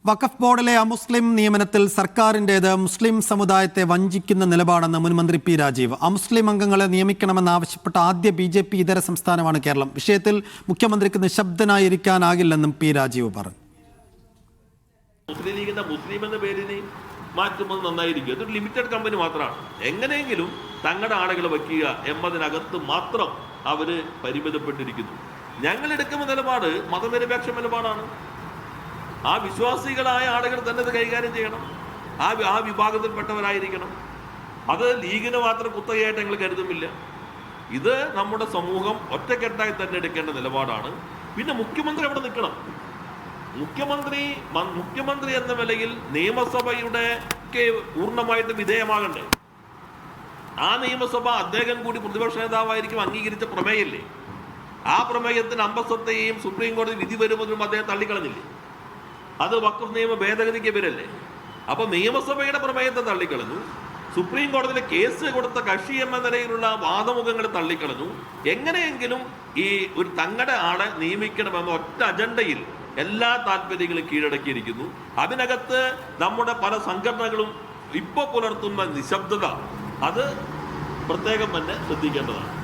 വഖഫ് ബോർഡിലെ അമുസ്ലിം നിയമനത്തിൽ സർക്കാരിൻ്റേത് മുസ്ലിം സമുദായത്തെ വഞ്ചിക്കുന്ന നിലപാടെന്ന് മുൻ മന്ത്രി പി രാജീവ്. അമുസ്ലിം അംഗങ്ങളെ നിയമിക്കണമെന്നാവശ്യപ്പെട്ട ആദ്യ BJP ഇതര സംസ്ഥാനമാണ് കേരളം. വിഷയത്തിൽ മുഖ്യമന്ത്രിക്ക് നിശബ്ദനായിരിക്കാനാകില്ലെന്നും പി രാജീവ് പറഞ്ഞു. മുസ്ലിം ലീഗിന്റെ മുസ്ലിം എന്ന പേരിന് മാറ്റുന്നത് നന്നായിരിക്കും. അതൊരു ലിമിറ്റഡ് കമ്പനി മാത്രമാണ്. എങ്ങനെയെങ്കിലും തങ്ങളുടെ ആളുകളെ വയ്ക്കുക എന്നതിനകത്ത് മാത്രം അവര് പരിമിതപ്പെട്ടിരിക്കുന്നു. ഞങ്ങൾ എടുക്കുന്ന നിലപാട് മതനിരപേക്ഷ നിലപാടാണ്. ആ വിശ്വാസികളായ ആളുകൾ തന്നെ ഇത് കൈകാര്യം ചെയ്യണം. ആ വിഭാഗത്തിൽപ്പെട്ടവരായിരിക്കണം. അത് ലീഗിന് മാത്രം കുത്തകയായിട്ട് ഞങ്ങൾ കരുതുന്നില്ല. ഇത് നമ്മുടെ സമൂഹം ഒറ്റക്കെട്ടായി തന്നെ എടുക്കേണ്ട നിലപാടാണ്. പിന്നെ മുഖ്യമന്ത്രി അവിടെ നിൽക്കണം. മുഖ്യമന്ത്രി എന്ന നിലയിൽ നിയമസഭയുടെ പൂർണ്ണമായിട്ട് വിധേയമാകണ്ടേ? ആ നിയമസഭ അദ്ദേഹം കൂടി പ്രതിപക്ഷ നേതാവായിരിക്കും അംഗീകരിച്ച പ്രമേയല്ലേ? ആ പ്രമേയത്തിന് അമ്പസത്തെയും സുപ്രീം കോടതി വിധി വരുമ്പോഴും അദ്ദേഹം തള്ളിക്കളഞ്ഞില്ലേ? അത് വഖഫ് നിയമ ഭേദഗതിക്ക് പേരല്ലേ? അപ്പൊ നിയമസഭയുടെ പ്രമേയത്തെ തള്ളിക്കളഞ്ഞു, സുപ്രീം കോടതിയിലെ കേസ് കൊടുത്ത കക്ഷി എന്ന നിലയിലുള്ള വാദമുഖങ്ങൾ തള്ളിക്കളഞ്ഞു. എങ്ങനെയെങ്കിലും ഈ ഒരു തങ്ങളുടെ ആളെ നിയമിക്കണമെന്ന ഒറ്റ അജണ്ടയിൽ എല്ലാ താല്പര്യങ്ങളും കീഴടക്കിയിരിക്കുന്നു. അതിനകത്ത് നമ്മുടെ പല സംഘടനകളും ഇപ്പോൾ പുലർത്തുന്ന നിശബ്ദത അത് പ്രത്യേകം തന്നെ ശ്രദ്ധിക്കേണ്ടതാണ്.